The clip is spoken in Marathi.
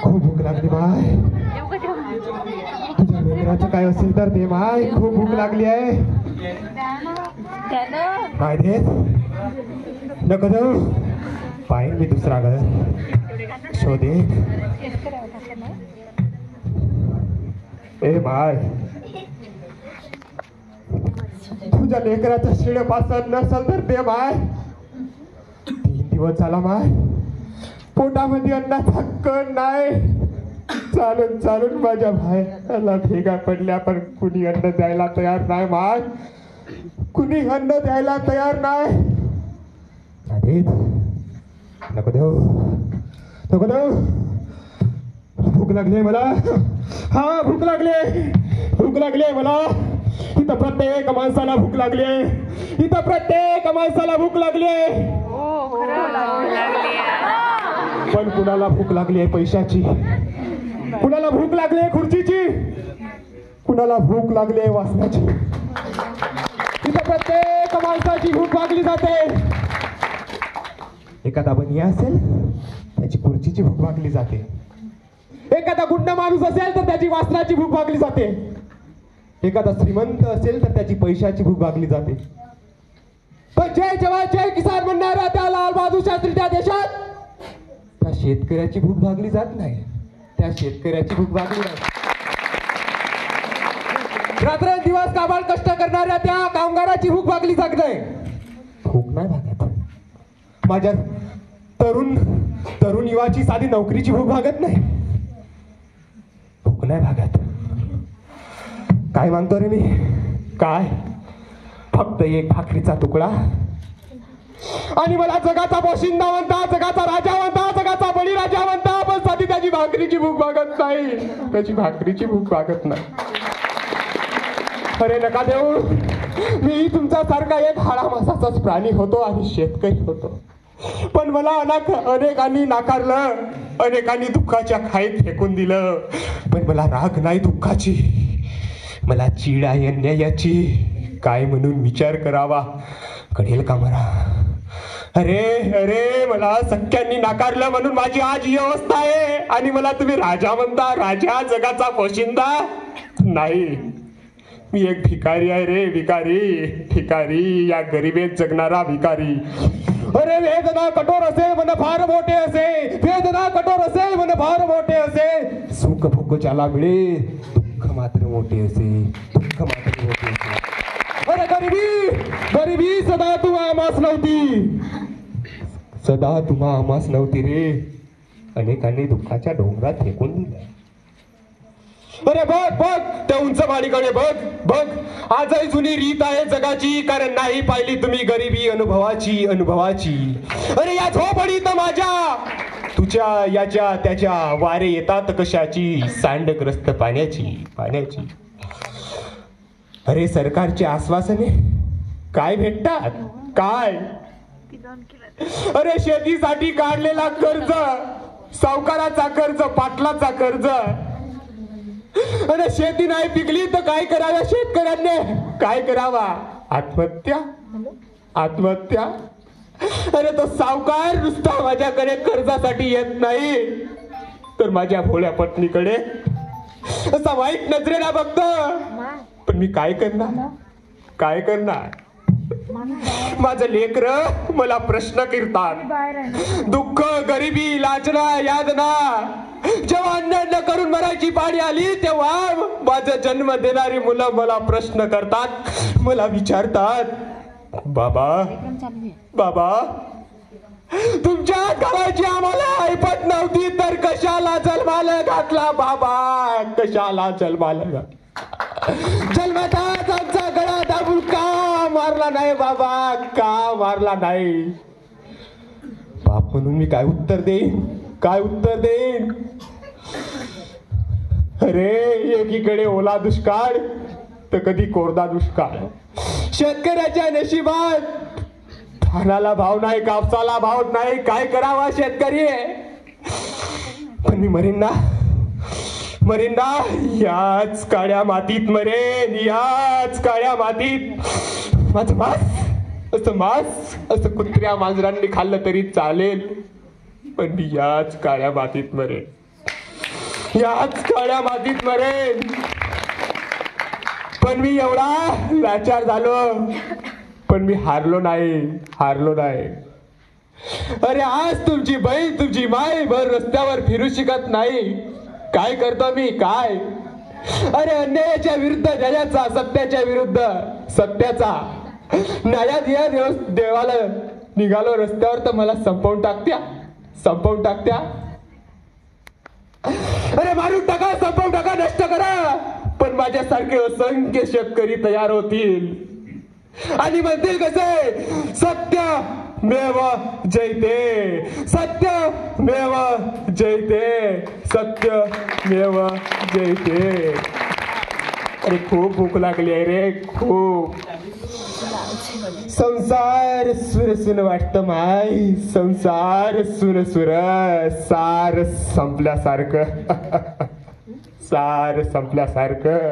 खूप भूक लागली माय. तुझ्या लेकराचं काय असेल तर दे माय, खूप भूक लागली आहे. काय देत नको देऊ, पाहिजे मी दुसरा घर शोधे. ए माय, तुझ्या लेकराचं शिळ पासन नसल तर दे माय. 3 दिवस झाला माय, पोटामध्ये अन्नाचा कण नाही. चालून चालून माझ्या भायला भेगा पडल्या, पण कुणी अन्न द्यायला तयार नाही माय. कुणी अन्न द्यायला तयार नाही. नको देऊ, नको देऊ. भूक लागली मला. हा, भूक लागली, भूक लागली मला. इथं प्रत्येक माणसाला भूक लागली. इथं प्रत्येक माणसाला भूक लागली. पण कुणाला भूक लागली आहे पैशाची, कुणाला भूक लागली आहे खुर्चीची, कुणाला भूक लागली आहे वासनाची. इथं प्रत्येक माणसाची भूक भागली जाते. एखादा बनिया असेल त्याची खुर्चीची भूक भागली जाते. एखादा गुंड माणूस असेल तर त्याची वासनाची भूक भागली जाते. एखादा श्रीमंत असेल तर त्याची पैशाची भूक भागली जाते. पण जय जवान जय किसान म्हणणाऱ्या त्या लाल बहादूर शास्त्रीच्या देशात त्या शेतकऱ्याची भूक भागली जात नाही. त्या शेतकऱ्याची भूक भागली नाही. रात्रंदिवस काबाड कष्ट करणाऱ्या त्या कामगाराची भूक भागली जात नाही. भूक नाही भागत. माझ्या तरुण युवाची साधी नोकरीची भूक भागत नाही. भूक नाही भागत. काय मागतो रे मी? काय? फक्त एक भाकरीचा तुकडा आणि मला जगाचा पोशिंदा म्हणता, जगाचा राजा म्हणता, जगाचा बळीराजा म्हणता, पण साधी त्याची भाकरीची भूक भागत नाही. त्याची भाकरीची भूक भागत नाही. अरे नका देऊ. मी तुमचा सारखा एक हाडा मासाचाच प्राणी होतो आणि शेतकरी होतो. पण मला अनेकांनी नाकारलं, अनेकांनी दुःखाच्या खाईत फेकून दिलं. पण मला राग नाही दुःखाची, मला चीड आहे अन्यायाची. काय म्हणून विचार करावा कळेल का मला? अरे अरे, मला सख्यांनी नाकारलं म्हणून माझी आज ही अवस्था आहे. आणि मला तुम्ही राजा म्हणता, राजा, जगाचा पोशिंदा? नाही, मी एक भिकारी आहे रे, भिकारी, भिकारी, या गरिबीत जगणारा भिकारी. अरे वेदना कठोर असे मन फार मोठे असे, वेदना कठोर असे मन फार मोठे असे. सुख भोग ज्याला मिळे, दुःख मात्र मोठे असे, दुःख मात्र मोठे असे. अरे गरिबी, गरिबी सदा तू आमास नव्हती, सदा तुम्हा आमास नव्हती रे. अनेकांनी दुःखाच्या डोंगरात फेकून दिलं. अरे बघ बघ, त्या उंच माडीकडे बघ बघ. आजही जुनी रीत आहे जगाची, कारण नाही पाहिली तुम्ही गरिबी अनुभवाची, अनुभवाची. अरे या झोपडीत माझ्या तुझ्या याच्या त्याच्या वारे येतात कशाची, सांडग्रस्त पाण्याची, पाण्याची. अरे सरकारचे आश्वासने काय भेटतात? काय? अरे शेतीसाठी काढलेला कर्ज, सावकाराचा कर्ज, पाटलाचा कर्ज. अरे शेती नाही पिकली तर काय करावं शेतकऱ्यांनी? काय करावा? आत्महत्या, आत्महत्या. अरे तो सावकार नुसता माझ्याकडे कर्जासाठी येत नाही, तर माझ्या भोळ्या पत्नीकडे असा वाईट नजरेला बघतो. पण मी काय करणार? काय करणार? माझं लेकर मला प्रश्न करतात. दुःख, गरिबी, लाजना, यातना. जेव्हा अन्न करून मरायची पाळी आली तेव्हा माझा जन्म देणारी मुलं मला प्रश्न करतात, मला विचारतात, बाबा बाबा, तुमच्या गावाची आम्हाला ऐपत नव्हती तर कशाला जन्माला घातला बाबा? कशाला जन्माला घातला? जन्मताच आमचा गळा दाबून का मारला नाही बाबा? का मारला नाही? बाप म्हणून मी काय उत्तर देईन? काय उत्तर देईन? अरे एकीकडे ओला दुष्काळ तर कधी कोरडा दुष्काळ. शेतकऱ्याच्या नशिबात धानाला भाव नाही, कापसाला भाव नाही. काय करावा शेतकरी? पण मी मरीन ना, मरेन ना, याच काळ्या मातीत मरेन, याच काळ्या मातीत. माझं मांस असं कुत्र्या मांजरांनी खाल्लं तरी चालेल, पण मी याच काळ्या मातीत मरेन, याच काळ्या मातीत मरेन. पण मी एवढा लाचार झालो, पण मी हारलो नाही. अरे आज तुमची बहीण तुमची माय भर रस्त्यावर फिरू शकत नाही. काय करतो मी, काय? अरे अन्यायाच्या विरुद्ध न्यायाचा, सत्याच्या विरुद्ध सत्याचा, न्यायात या देवाला निघालो रस्त्यावर तर मला संपवून टाकत्या. अरे मारून टाका, संपवून टाका, नष्ट करा. पण माझ्यासारखे असंख्य शेतकरी तयार होतील आणि म्हणतील कसे, सत्यमेव जयते, सत्यमेव जयते, सत्यमेव जयते. अरे खूप भूक लागली आहे रे, खूप. संसार सुन वाटतं माय, संसार सुन सार संपल्यासारखं.